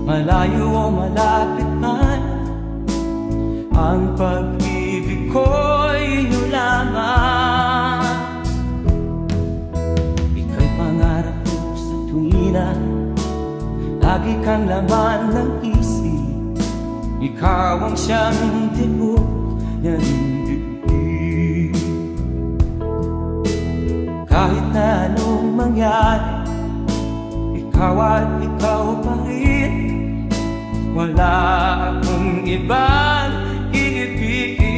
malayo o malapit man, ang pag-ibig ko'y inyo lamang. Ika'y pangarap ko sa tuwina, lagi kang laman ng isip. Ikaw ang siyang tibok ng dibdib. Kahit na anong mangyari, ikaw at ikaw pa rin. Wala akong ibang iibigin.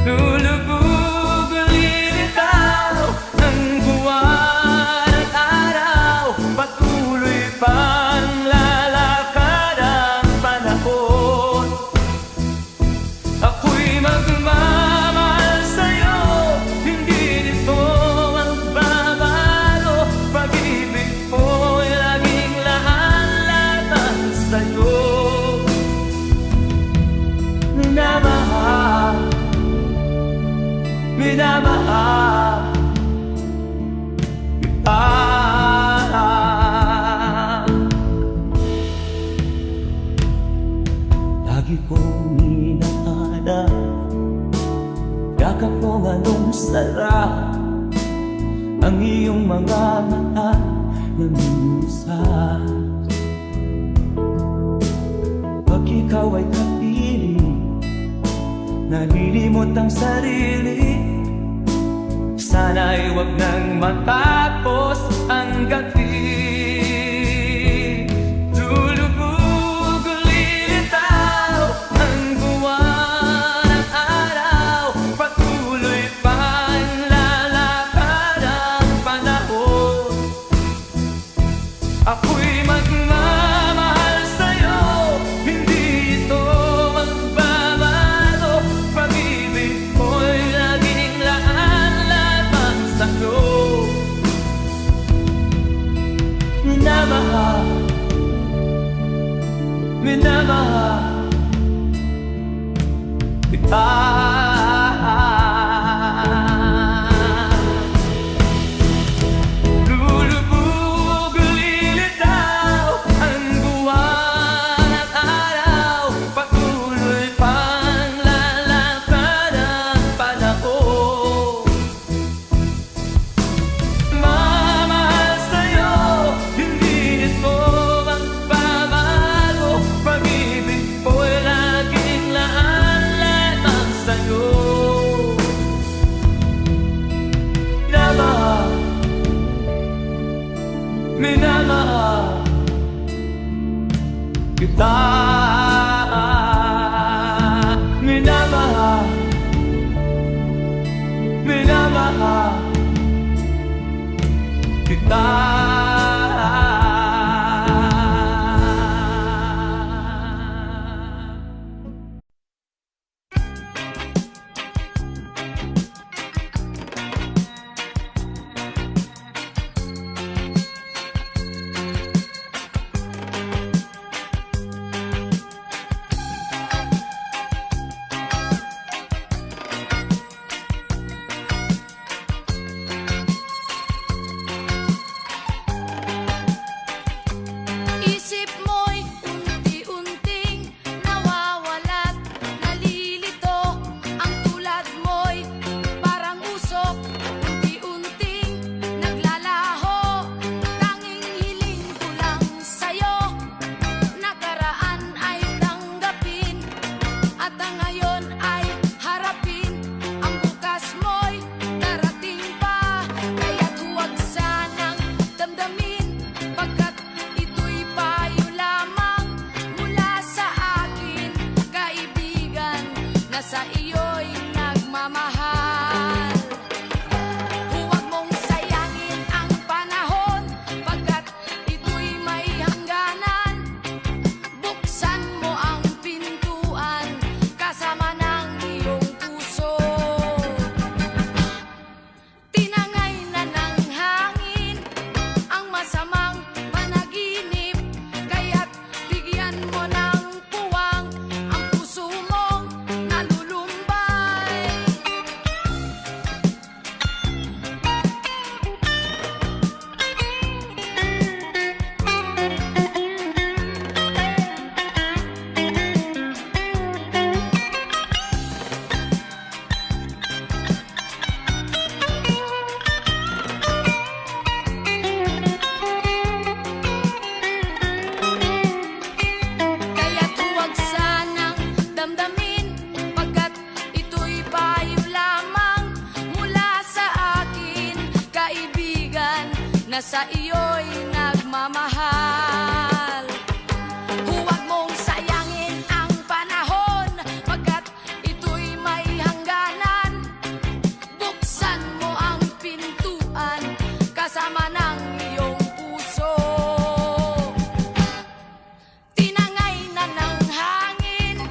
Lulubog ulit ikaw ang buwan at araw, patuloy pang lalakad ang panahon. Ako'y magmamahal sa'yo, hindi nito magbabago. Pag-ibig ko'y laging lahat-lahat sa'yo. Minamahal, minamahal kita. Lagi kong hinahanap yakap mong anong sarap, ang iyong mga mata na minsan. Pag ikaw ay kapiling, nalilimot ang sarili. Sana'y wag nang matapos ang gabi. Lulubog ulit ikaw ang buwan at araw, patuloy pang lalakad ang panahon. Ako'y magmamahal sa'yo, hindi ito magbabago. Pag-ibig ko'y laging laan-laban sa'yo. Minamahal, minamahal kita. Lulubog ulit ikaw ang buwan at araw, patuloy pang lalakad ang panahon. Mamahal sa'yo, hindi nito magbabago. Pag-ibig ko'y laging laan-laban sa'yo. Minamahal, minamahal kita. Minamahal, minamahal kita. sa iyo'y nagmamahal. Huwag mong sayangin ang panahon, pagkat ito'y may hangganan. Buksan mo ang pintuan kasama ng iyong puso. Tinangay na ng hangin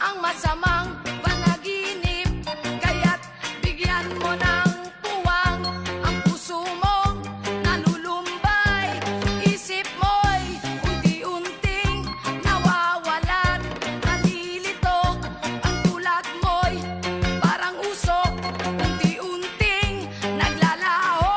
ang masamang panaginip, kaya't bigyan mo ng puwang ang puso mong nalulumbay. Isip mo'y unti-unting nawawalan, nalilito ang tulad mo'y parang usok, unti-unting naglalaho.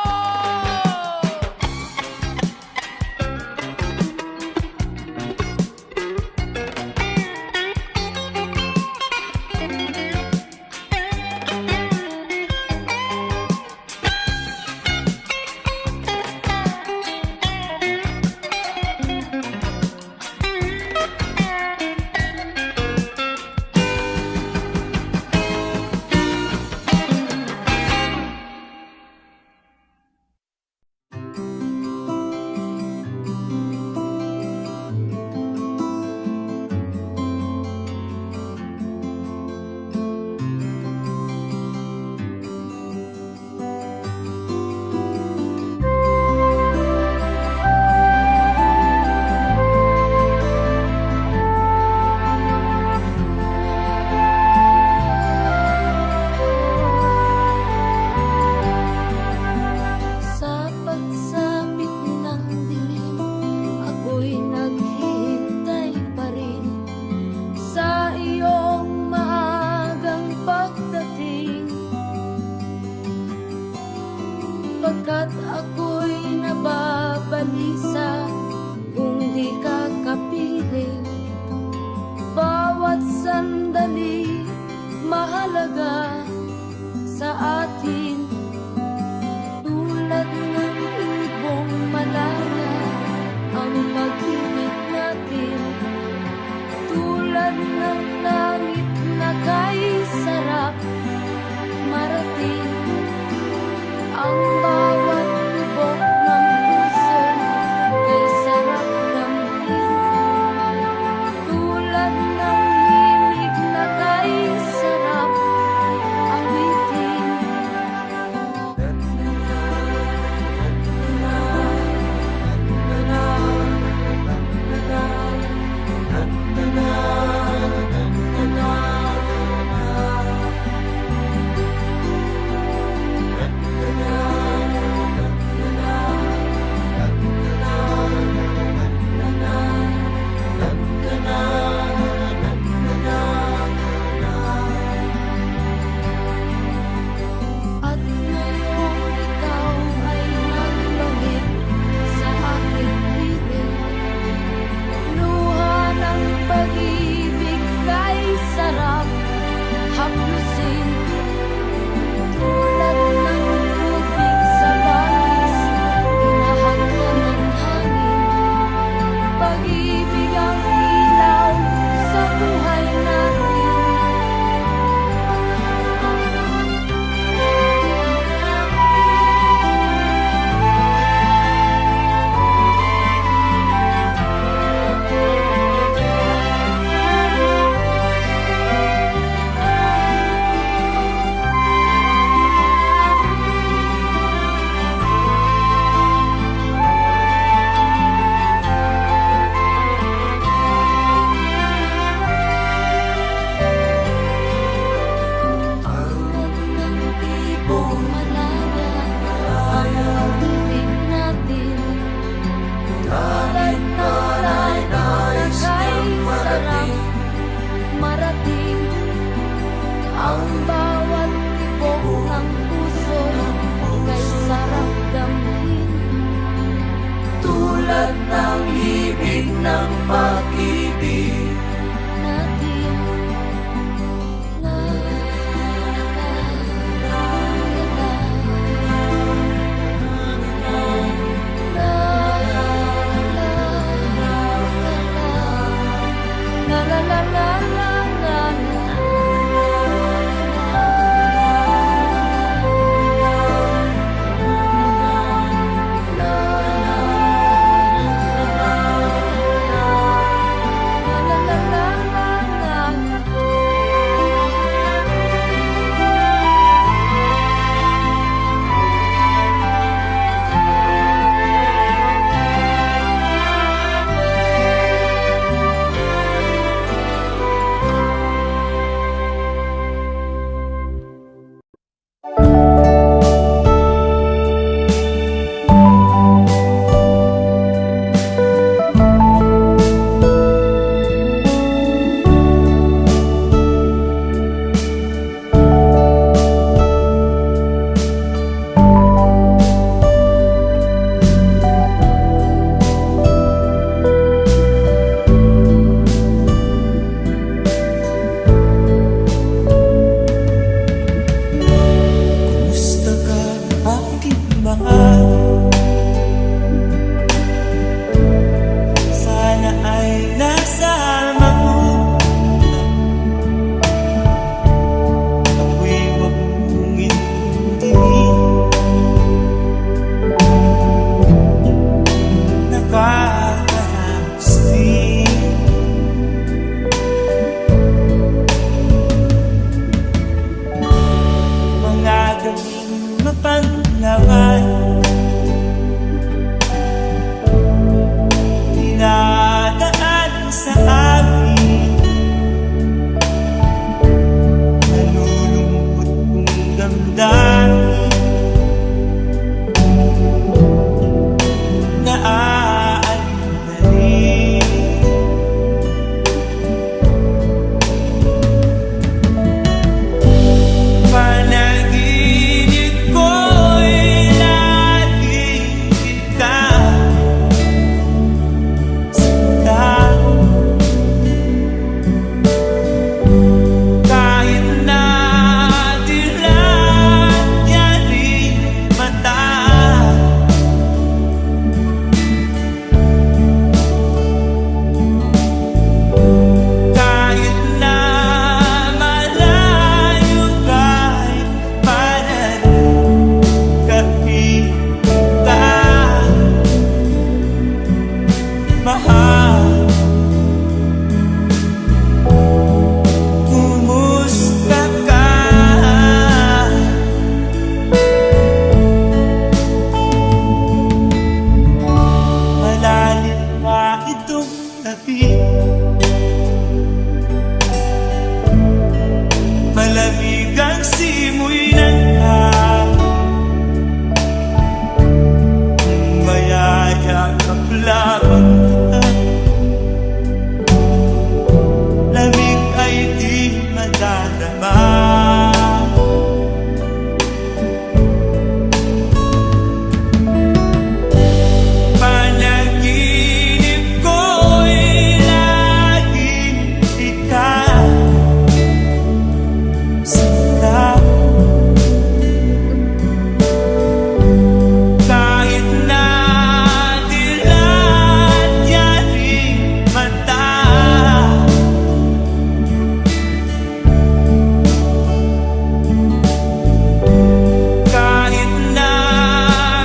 Sa pagsapit ng dilim, ako'y naghihintay pa rin sa iyong maagang pagdating. Pagkat ako'y nababalisa kung di ka kapiling. Bawat sandali mahalaga sa atin, tulad ng ibong malaya ang pag-ibig natin. Tulad ng langit na kay sarap marating, ang bawat tibok ng puso kay sarap damhin. Tulad ng himig na kay sarap awitin. At ngayong ikaw ay nagbahid sa aking piling, luha ng pag-ibig kay sarap haplusin. Tulad ng tubig sa bagis, hinahagkan ng hangin. Pag-ibig ang ilaw sa buhay natin. Tulad ng ibong malaya ang pag-ibig natin. Tulad ng langit na kay sarap marating, ang bawat tibok ng puso kay sarap damhin. Tulad ng ibig ng pag-ibig natin. La la la la la la la la la la. ustin. Mga gawing mapanglawan, dinadaan sa amin. Nalulungkot kong damdamin, naaalala rin. Panaginip ko'y laging ikaw, sinta. Kahit na dilat yaring mata, kahit na malayo ka'y parating kapiling ka, mahal. Kumusta ka? Malalim pa itong gabi, malamig ang simoy ng hangin. Mayayakap lamang kita, lamig ay di madadama. Panaginip ko'y laging ikaw, sinta. Kahit na dilat yaring mata, kahit na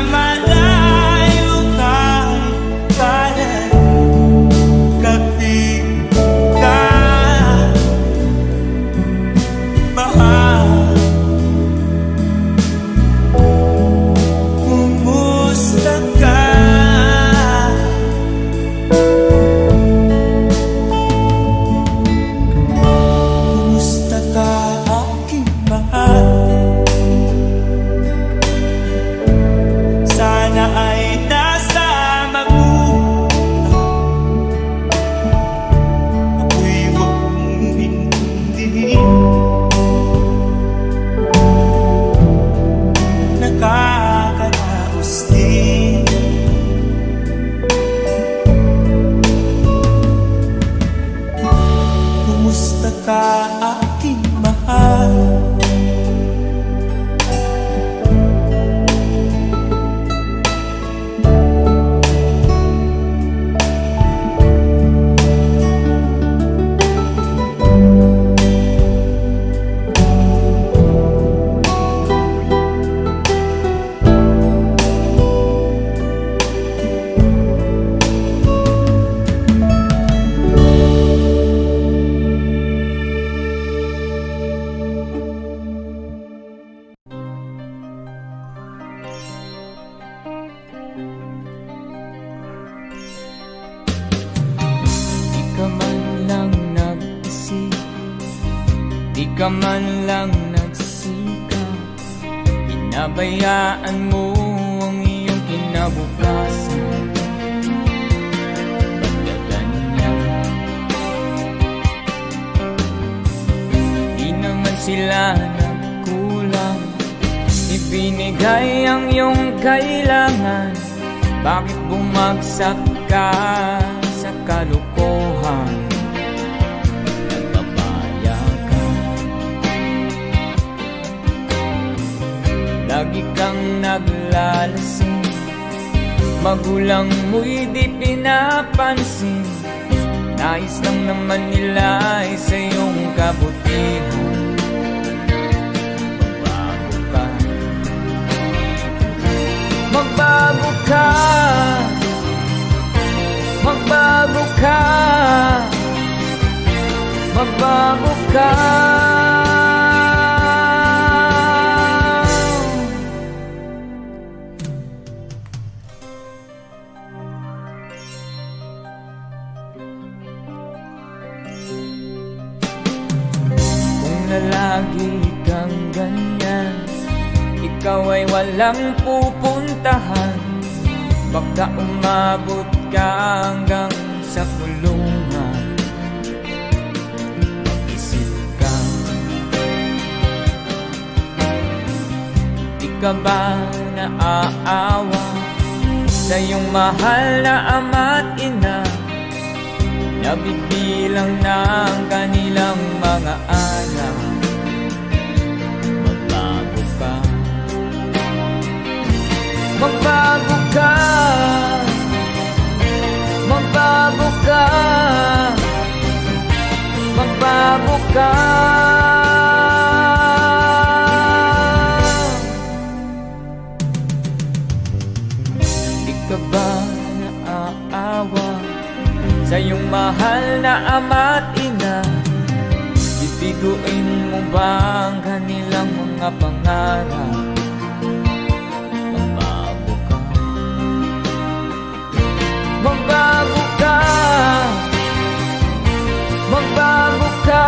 malayo ka'y parating kapiling ka, mahal. Kumusta ka? Kumusta ka, aking mahal? Sana ay nasa mabuti. Ako'y huwag mong intindihin, nakakaraos din. Kumusta ka, aking mahal? Di ka man lang nag-isip, di ka man lang nagsikap, pinabayaan mo ang iyong kinabukasan. Ba't ka ganyan? Di naman sila nagkulang, ibinigay ang iyong kailangan. Bakit bumagsak ka sa kalukuhan? Nagpapaya ka, lagi kang naglalasing, magulang mo'y di pinapansin. Nais lang naman nila ay sa iyong kabutihan. Magbago ka, magbago ka, magbago ka. Kung lagi kang ganyan, ikaw ay walang pupuntahan. Baka umabot ka hanggang sa kulungan. Mag-isip ka, di ka ba naaawa sa iyong mahal na ama't ina? Nabibilang na ang kanilang mga anak. Magbago ka, magbago ka, magbago ka, magbago ka. Di ka ba naaawa sa iyong mahal na ama't ina? Bibiguin mo ba ang kanilang mga pangarap? Magbago ka, magbago ka, magbago ka,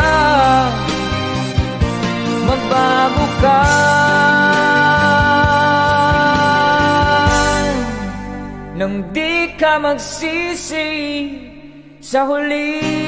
magbago ka. Nang di ka magsisi sa huli.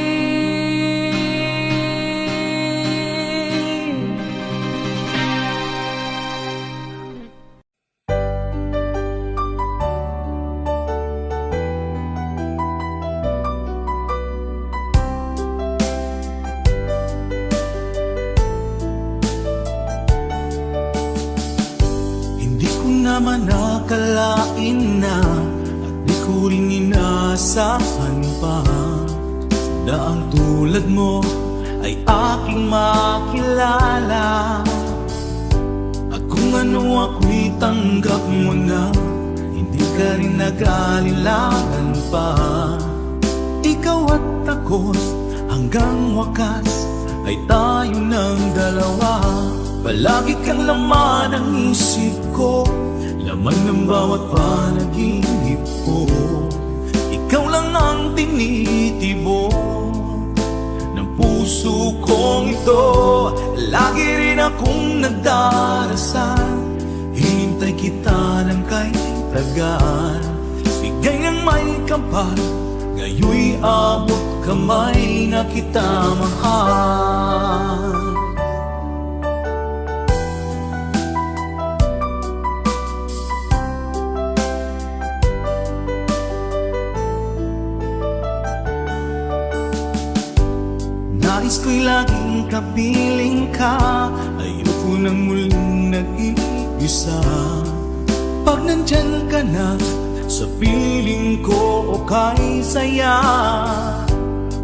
Hindi ko naman nakalain na at di ko rin inaasahan pa na ang tulad mo ay aking makilala. At kung ano ako'y tanggap mo na, hindi ka rin nag-alilangan pa. Ikaw at ako hanggang wakas ay tayo ng dalawa. Palagi kang laman ng isip ko, laman ng bawat panaginip ko. Ikaw lang ang tinitibok ng puso kong ito. Lagi rin akong nagdarasal, hinintay kita ng kahit tagal. Bigay ng may kapal, ngayoy abot kamay na kita mahal. Nais ko'y laging kapiling ka, ayoko nang muling nag-iisa. Pag nandyan ka na, sa piling ko okay saya.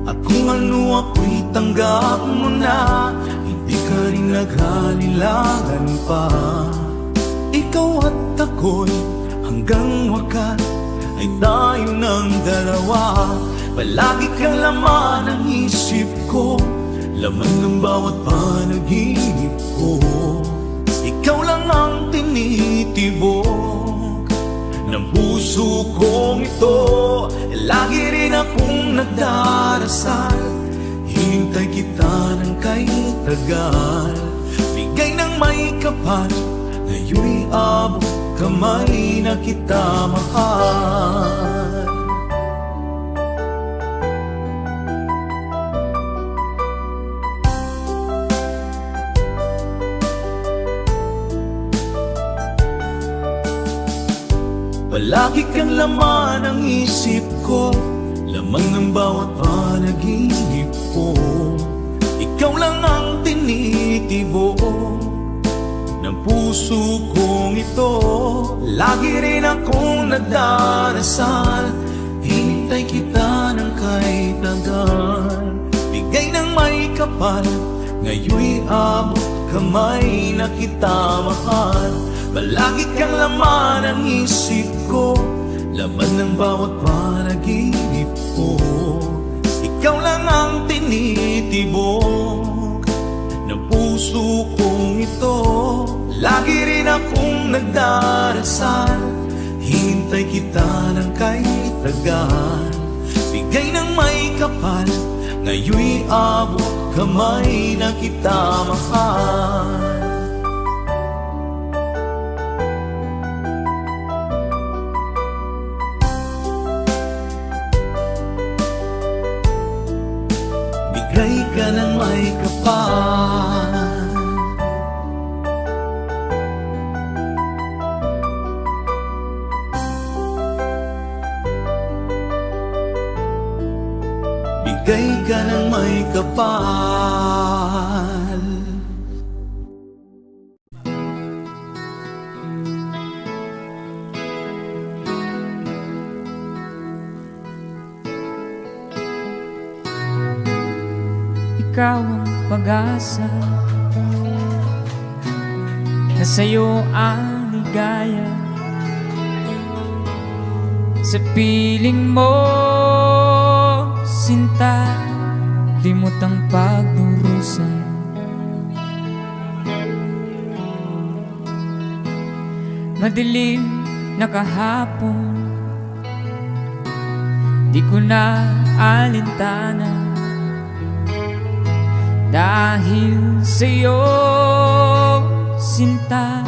At kung ano ako'y tanggap mo na, hindi ka rin naghalilangan pa. Ikaw at ako'y hanggang wakas ay tayo ng dalawa. Palagi kang laman ng isip ko, laman ng bawat panaginip ko. Ikaw lang ang tinitibok ng puso kong ito. Lagi rin akong nagdarasal, hinintay kita ng kahit tagal. Bigay ng may kapal, ngayoy abot kamay na kita mahal. Palagi kang laman ng isip ko, laman ng bawat panaginip ko. Ikaw lang ang tinitibok ng puso kong ito. Lagi rin akong nagdarasal, hinintay kita ng kahit tagal. Bigay ng may kapal, ngayoy abot kamay na kita mahal. Palagi kang laman ng isip ko, laman ng bawat panaginip ko. Ikaw lang ang tinitibok nagdarasal, hintay kita ng kay tagal. Bigay ng may kapal, ngayon'y abot kamay na kita mahal. Bigay ka ng may kapal, bigay ka ng may kapal. Ikaw ang pag-asa, na sa'yo ang ligaya. Sa piling mo, sinta, limot ang pagdurusa. Madilim na kahapon, di ko na alintana. Dahil sa'yo, sinta,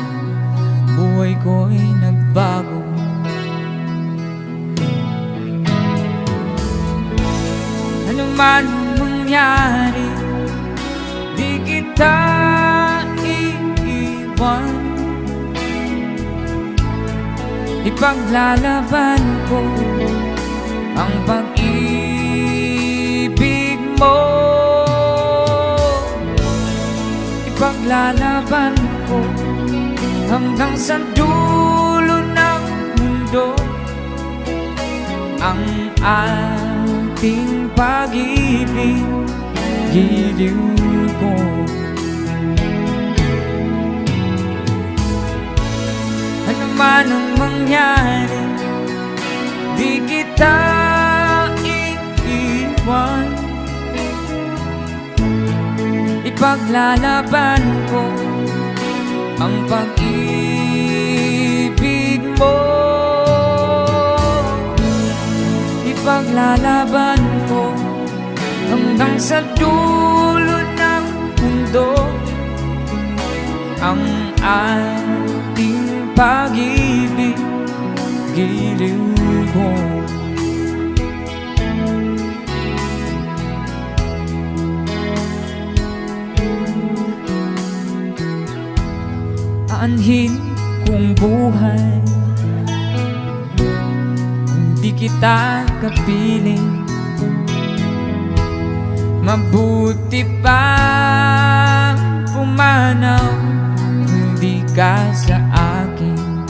buhay ko'y nagbago. Ano man mangyari, di kita iiwan. Ipaglalaban ko ang pag-ibig mo. Ipaglalaban ko hanggang sa dulo ng mundo ang ating pag-ibig, giliw ko. Ano man ang mangyari, di kita iiwan. Ipaglalaban ko ang pag-ibig mo. Ipaglalaban ko hanggang sa dulo ng mundo ang ating pag-ibig, giliw ko. Aanhin kong buhay, hindi kita kapiling. Mabuti pa pumanaw kung di ka sa akin.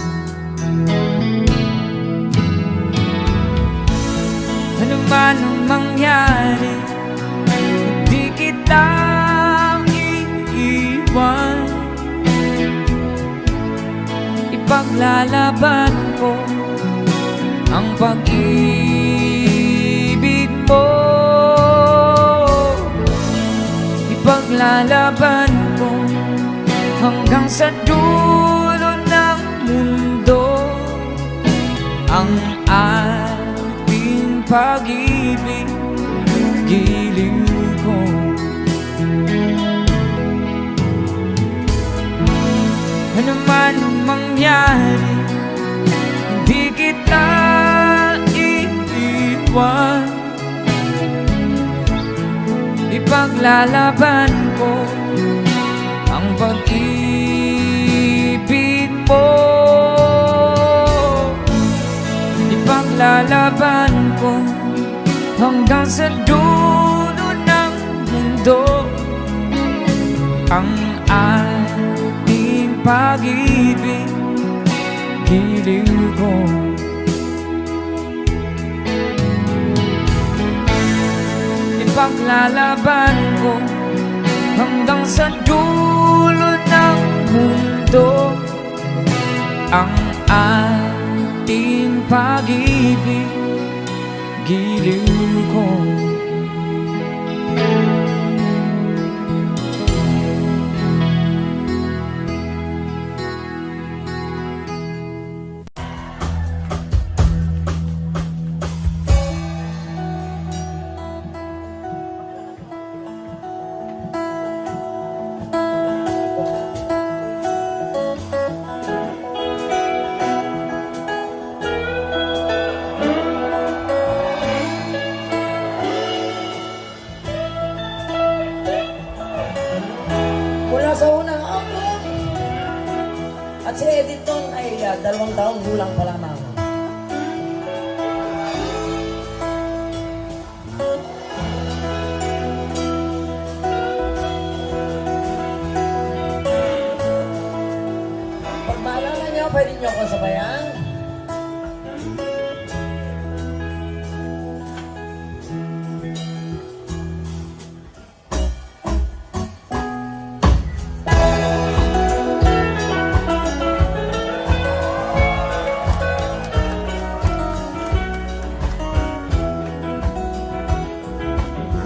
Ano man ang mangyari, di kita iiwan. Ipaglalaban ko ang pag-ibig mo. Ipaglalaban ko hanggang sa dulo ng mundo ang ating pag-ibig, giliw ko. Ano man ang mangyari, hindi kita iiwan. Ipaglalaban ko ang pag-ibig mo. Ipaglalaban ko hanggang sa dulo ng mundo ang ating pag-ibig, giliw ko. Ipaglalaban ko hanggang sa dulo ng mundo ang ating pag-ibig, giliw ko. sa unang album. At si Edith nun ay 2 taong gulang pa lamang. Pag maalala niyo, pwede niyo ako sabayan.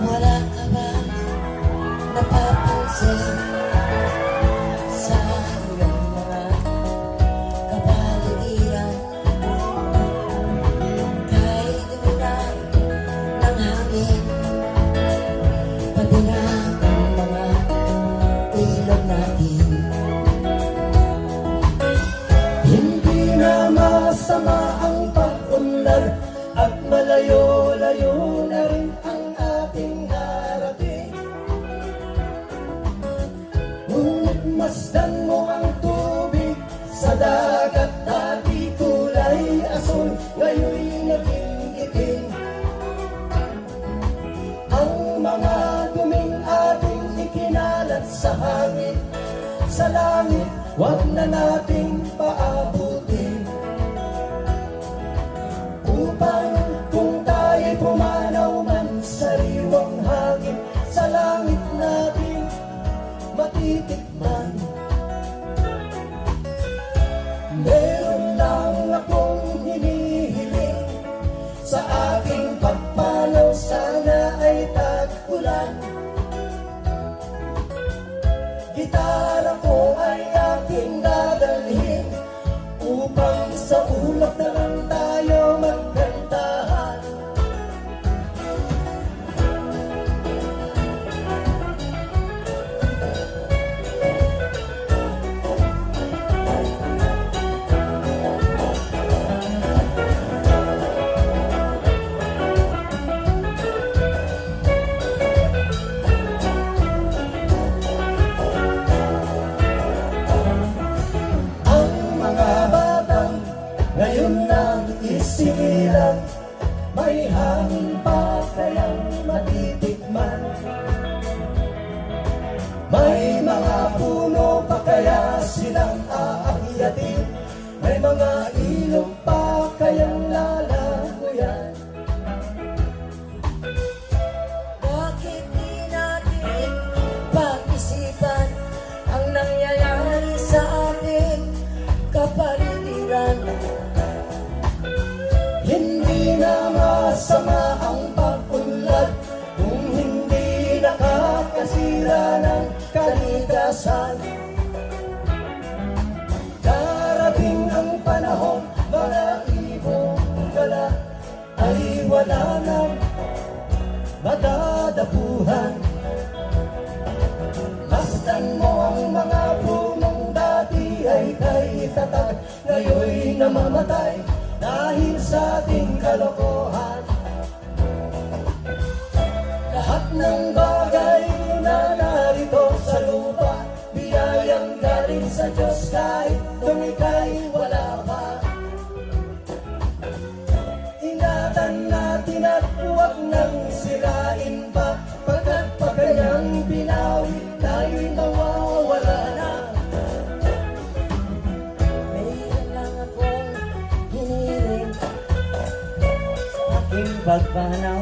Wala ka ba napapansin sa iyong mga kapaligiran? Kahit umulan ng hangin, pati na ang mga ilog natin. Hindi na masama ang pag-unlad at malayo-layo na rin ang ating narating. Ngunit masdan mo ang tubig sa dagat, dati kulay asul, ngayon'y naging itim. Ang mga duming ating ikinalat sa hangin, sa langit, wag na nating paabutin. Upang kung tayo'y pumanaw man sa riwang hangin, sa langit natin matitikman. Meron lang akong hinihiling, sa aking pagpanaw sana ay tag-ulan. Gitara ko ay aking dadalhin, upang sa ulap na lang tayo magkantahan. Ang mga batang ngayon nang isinilang, may hangin pa kayang matitikman. May mga puno pa kaya silang aakyatin, may mga ilog pa kayang lalaguyan. Bakit di natin pag-isipan ang nangyayari sa ating kapaligiran? Hindi na masama ang pag-unlad kung hindi nakakasira ng kalikasan. Darating ang panahon, mga ibong gala ay wala nang madadapuhan. Masdan mo ang mga punong dati ay kay tatag, ngayon'y namamatay dahil sa ating kalokohan. Lahat ng bagay na narito sa lupa, biyayang galing sa Diyos kahit nung ika'y wala pa. Ingatan natin at huwag nang sirain pa, pagkat pa kanyang binawi, tayo'y mawawala na. Mayroon lang akong hinihiling, Sa aking pagpanaw,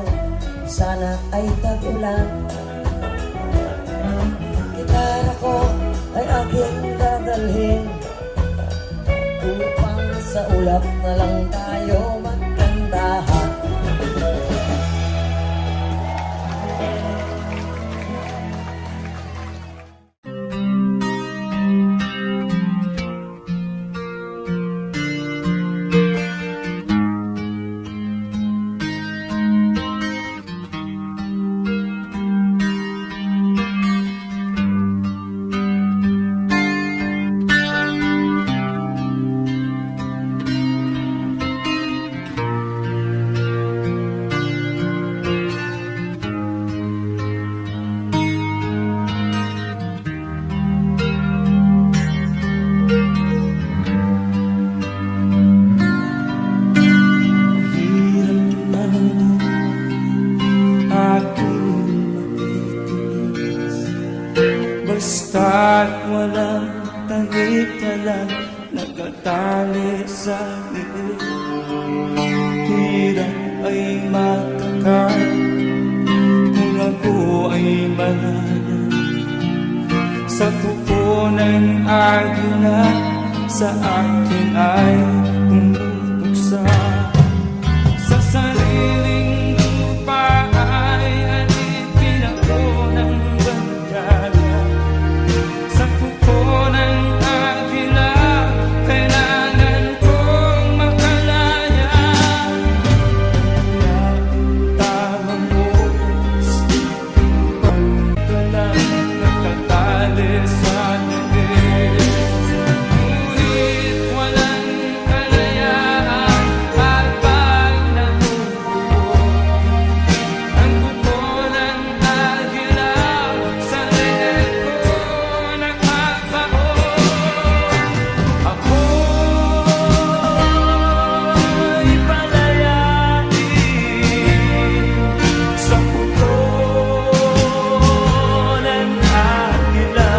sana ay tag-ulan. gitara ko Ay aking dadalhin, upang sa ulap na lang tayo magkantahan. At walang tahi-talang nakatali sa liit. Hirap ay matakal kung ako ay malaya. Sa kuko ng agila sa akin ay umubuksa. Sa sariling lupa ay alipin ako ng bandaga. Sa kuko ng agila kailangan kong makalaya. Tamang oras pagdalang nakatali sa liit. Ngunit walang kalayaan at pag nabubuo ang kuko ng agila sa leeg ko nakabaon. Ako'y palayain sa kuko ng agila.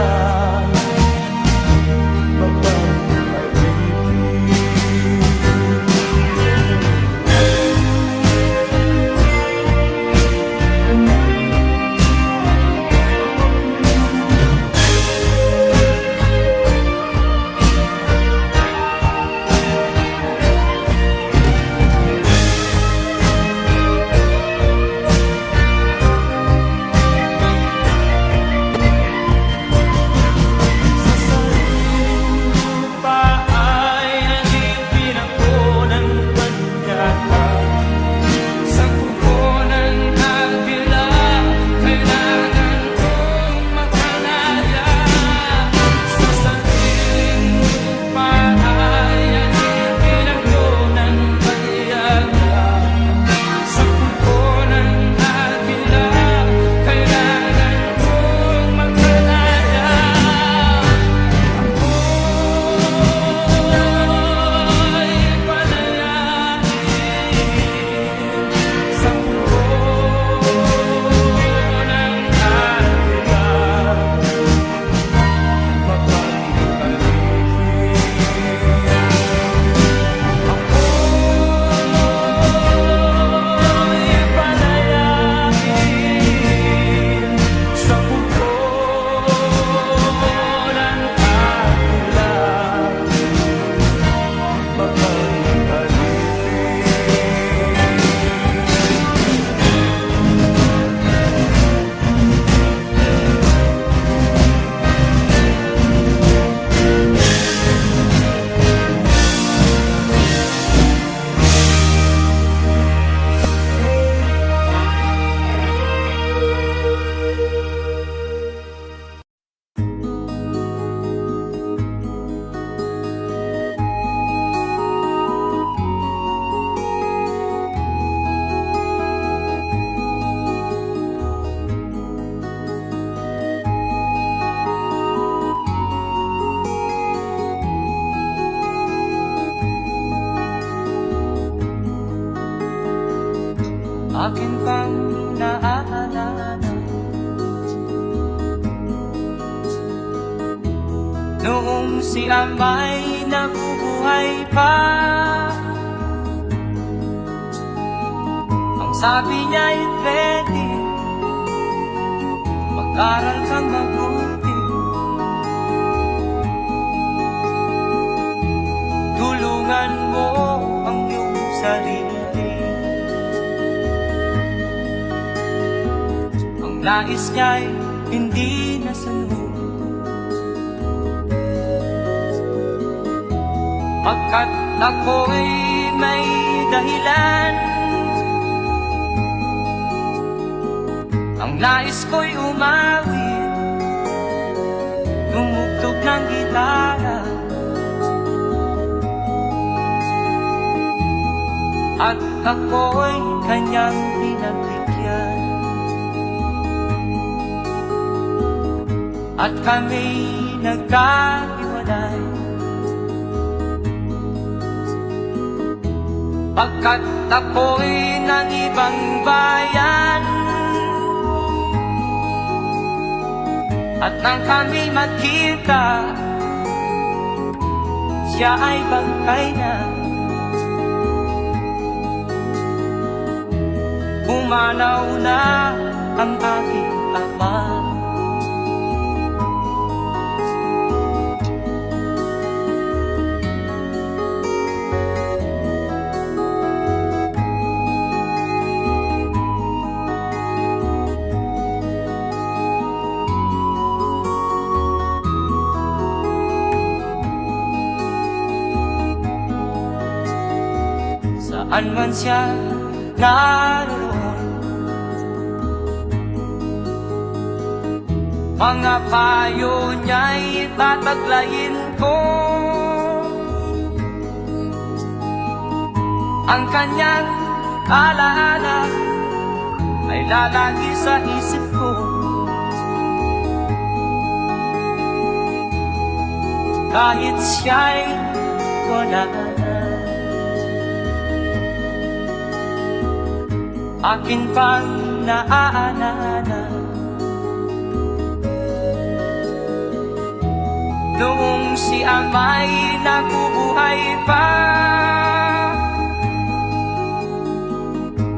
Akin pang naaalala noong si Amay nabubuhay pa. Ang sabi niya'y pwede mag-aral kang mabuti, tulungan mo ang iyong sarili. Nais niya'y hindi nasunod, pagkat ako'y may dahilan. Ang nais ko'y umawi, tumugtog ng gitara, at ako'y kanyang pinagbigyan. At kami nagkahiwalay, pagkat ako'y ng ibang bayan. At nang kami magkita, siya ay bangkay na. Umanaw na ang aking ama. Saan man siya naroon, mga payo niya'y tataglayin ko. Ang kanyang alaala ay lalagi sa isip ko. Kahit siya'y wala na, akin pang naaalala noong si ama'y nabubuhay pa.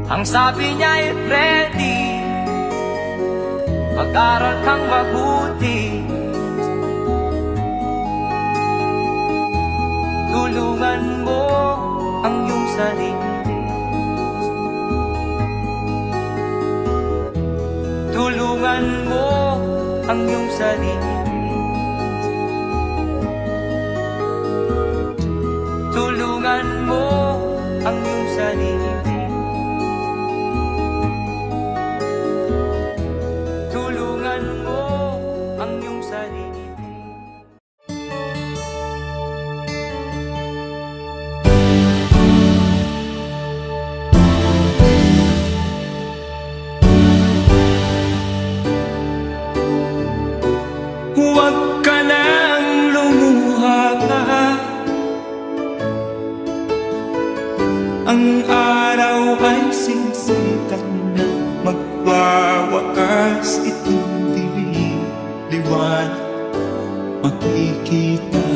Ang sabi niya'y Freddy, mag-aral kang mabuti, tulungan mo ang iyong sarili. Tulungan mo ang iyong sarili. Tulungan mo ang iyong sarili. Tulungan mo ang iyong sarili. Huwag ka nang lumuha pa. Ang araw ay sisikat na, magwawakas itong dilim. Liwanag makikita.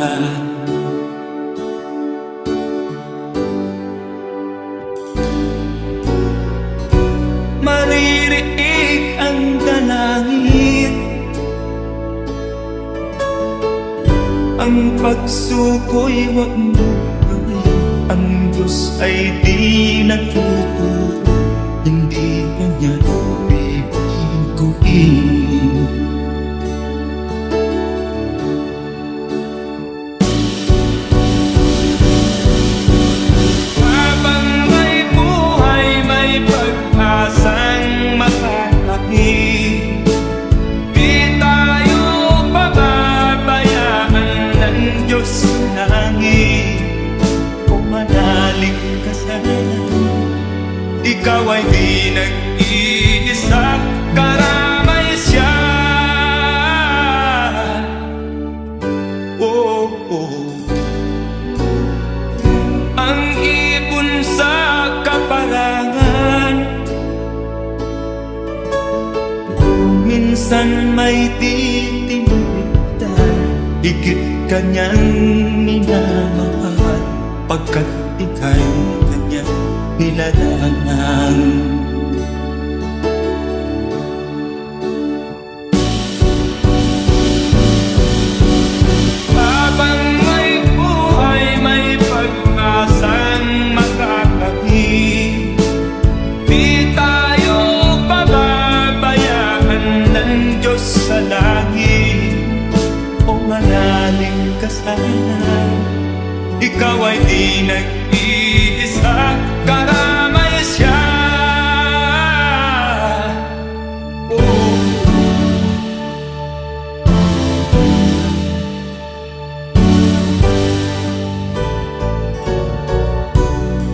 Maririig ang dalangin, ang pagsuko'y huwag mo gawin. Ang Diyos ay di nagtuturo, hindi pa niya bibiguin. Habang may buhay, may pag-asang makalaki. Di tayo pababayaan ng Diyos sa langit. Kung manalig ka sana, ikaw ay di nag-iisa, karamay siya. Oh, oh. Ang ibon sa kaparangan, minsan may titinitan, higit kanyang minamahal, pagkat ika'y kanyang nilalangan. Habang may buhay, may pag-asang makakakit. Di tayo pababayaan ng Diyos sa langit. O manalig ka sana, ikaw ay di nag-iisa, karamay siya. Oh.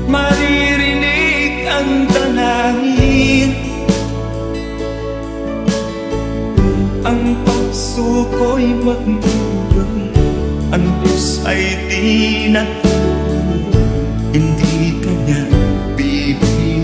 Maririnig ang dalangin, ang pagsuko'y huwag mo gawin. Ang Diyos ay di nagtuturo, hindi kanya bibiguin.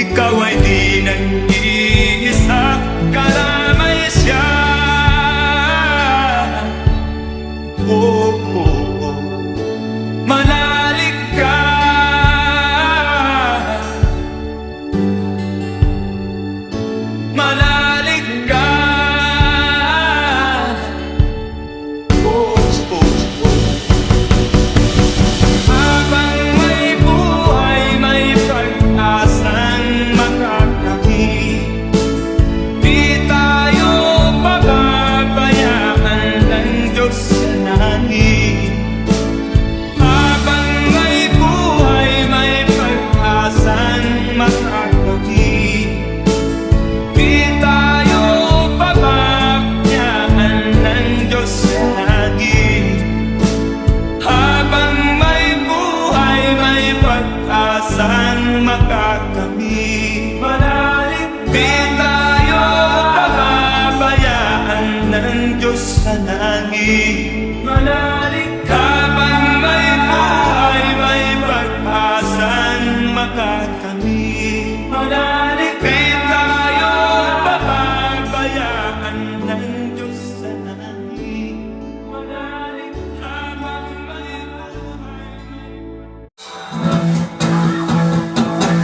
ikaw ay di nag-iisa, kalamay siya. Oh, oh, oh. Manalig ka, manalig ka. Oh, oh, oh. Habang may buhay, may pag-asang makakamit, di tayo pababayaan ng Diyos sa langit. Habang may buhay, may pag-asang makakamit, di tayo pababayaan ng Diyos sa langit. Habang may buhay, may pag-asang makakamit, manalig, di tayo pababayaan ng Diyos sa langit. Manalig, habang may buhay, may pag-asang makakamit, manalig, di tayo pababayaan ng Diyos sa langit. Manalig, habang may buhay, may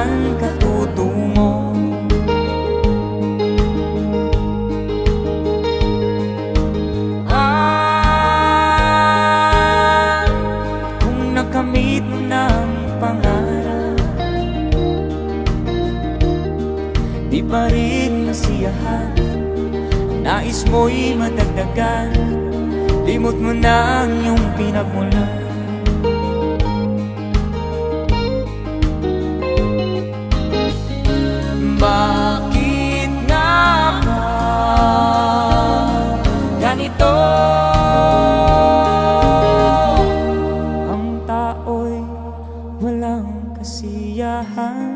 saan ka tutungo? Kung nakamit mo ng pangarap, di pa rin nasiyahan, nais mo'y madagdagan, limot mo na ang iyong pinagmulan. Bakit nga ba ganito? Ang tao'y walang kasiyahan.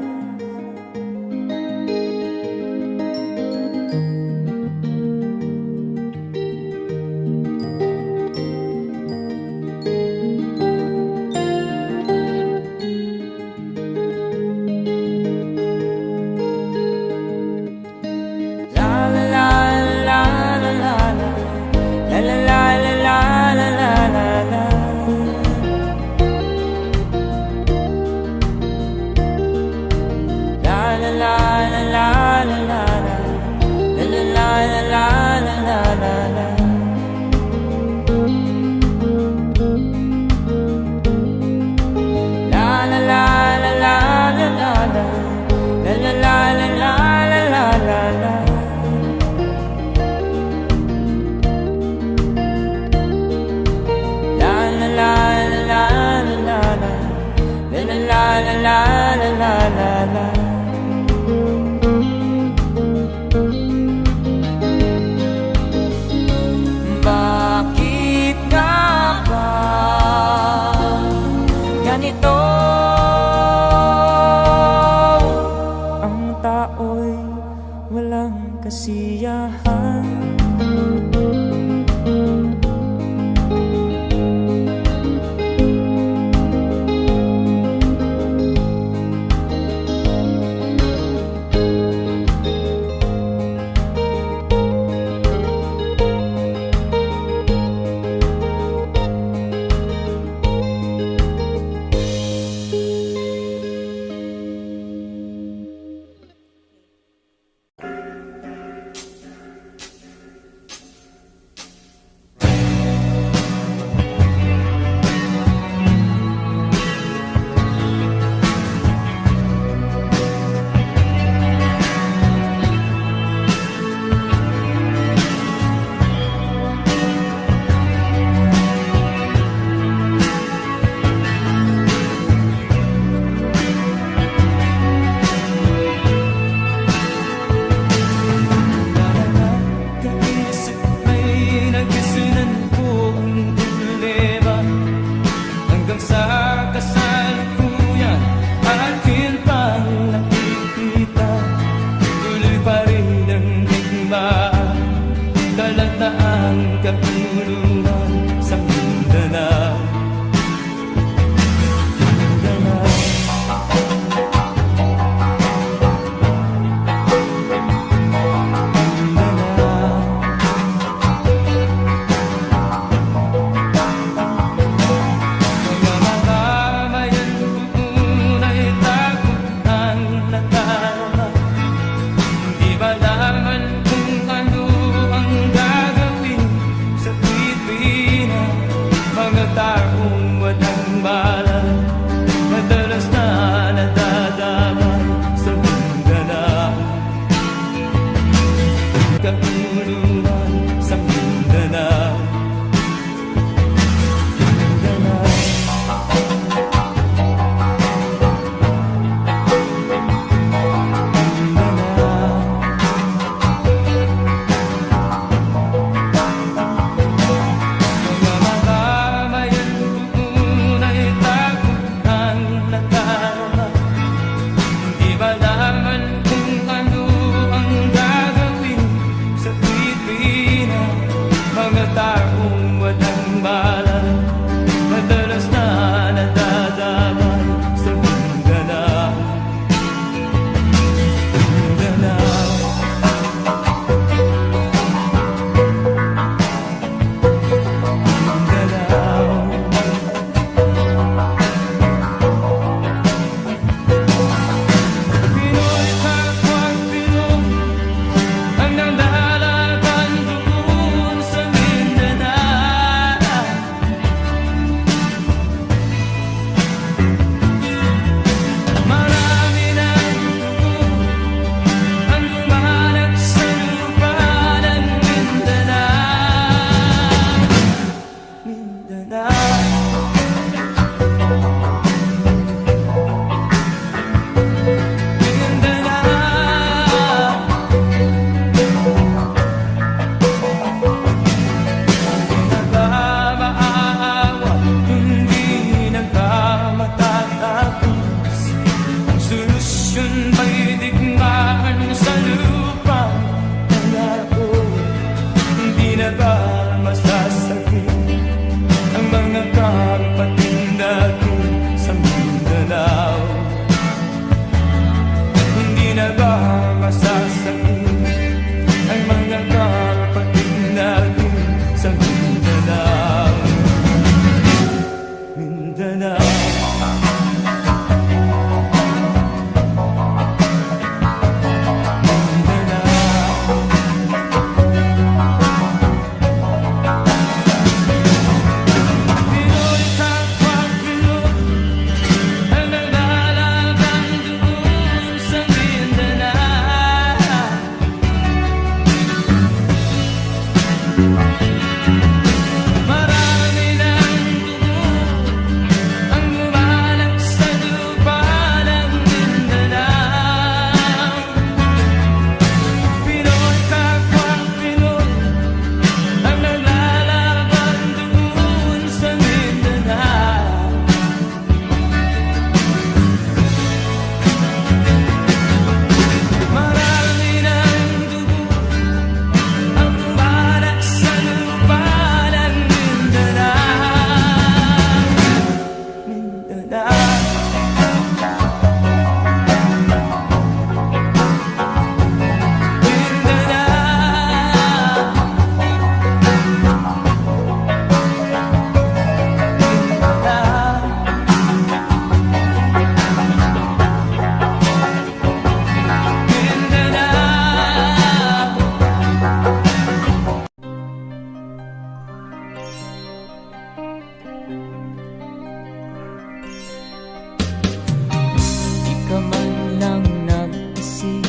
ka man lang nag-isip,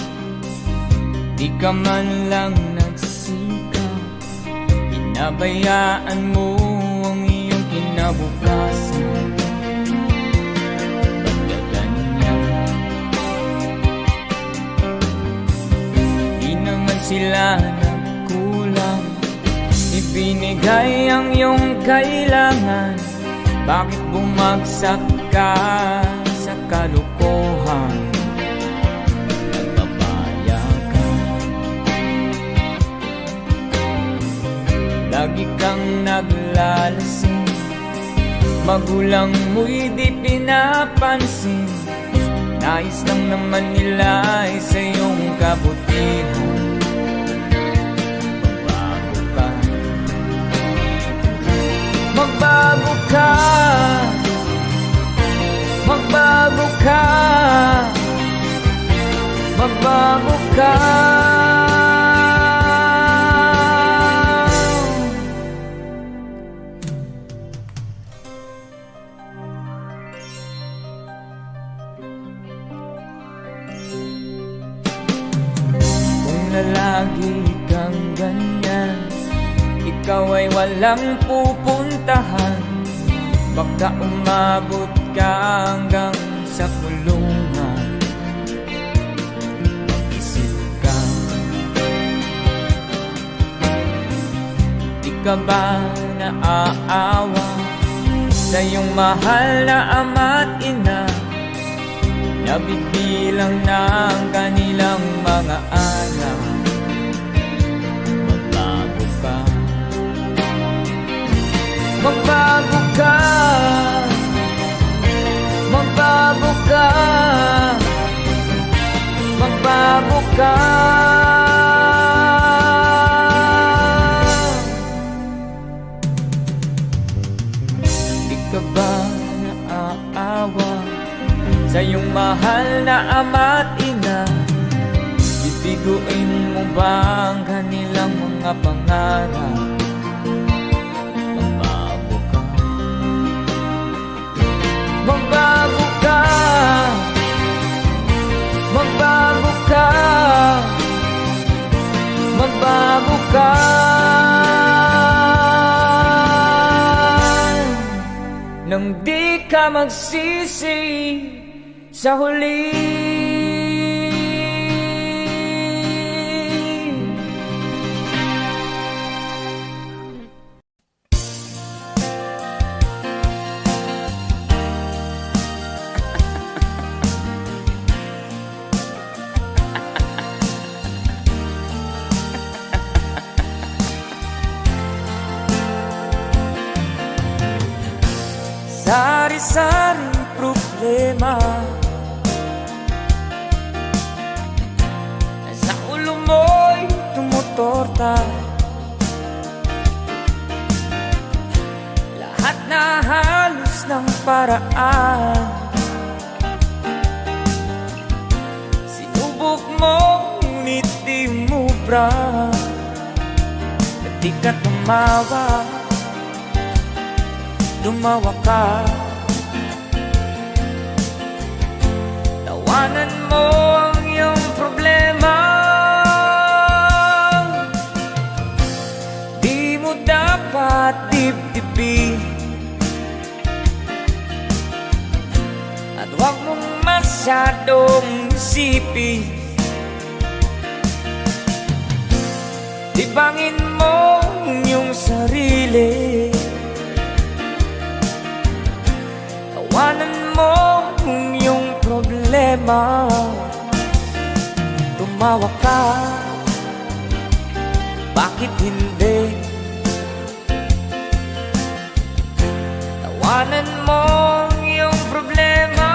di ka man lang nagsikap, pinabayaan mo ang iyong kinabukasan. Ba't ganyan? Di naman sila nagkulang, ibinigay ang iyong kailangan. Bakit bumagsak ka sa kalukuhan? Nagpapaya ka, lagi kang naglalasing, magulang mo'y di pinapansin. Nais lang naman nila ay sa iyong kabutihan. Magbago ka, magbago ka, magbago ka. Kung lagi kang ganyan, ikaw ay walang pupuntahan. Baka umabot ka hanggang sa kulungan. Mag-isip ka, di ka ba naaawa sa iyong mahal na ama't ina? Nabibilang na ang kanilang mga anak. Magbago ka, magbago ka, magbago ka, magbago ka. Di ka ba naaawa sa iyong mahal na ama't ina? Bibiguin mo ba ang kanilang mga pangarap? Magbago ka, magbago ka, magbago ka. Nang di ka magsisi sa huli. Sari-saring problema sa ulo mo'y tumutorta. Lahat na halos ng paraan sinubok mo, ngunit di mubra. At di ka tumawa, lumawa ka. Tawanan mo ang iyong problema. Di mo dapat dibdibin, at huwag mong masyadong isipin. Libangin mo ang iyong sarili. Tawanan mo ang iyong problema. Tumawa ka, bakit hindi? Tawanan mo ang iyong problema.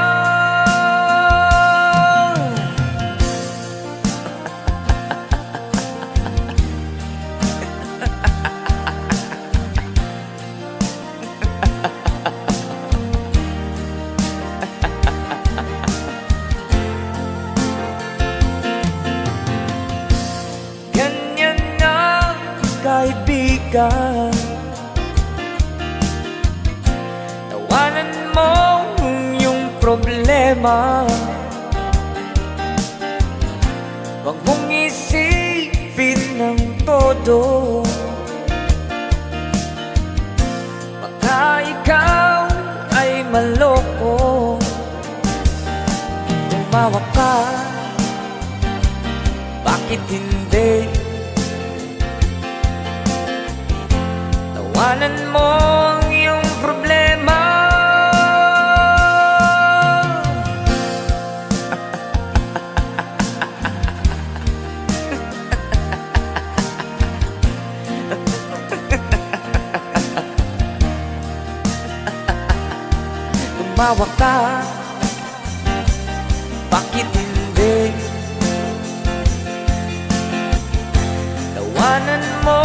Kaibigan, tawanan mo ang iyong problema. Huwag mong isipin ng todo, baka ikaw ay maloko. Tumawa ka, bakit hindi? Tawanan mo ang iyong problema. Tumawa ka, bakit hindi? Tawanan mo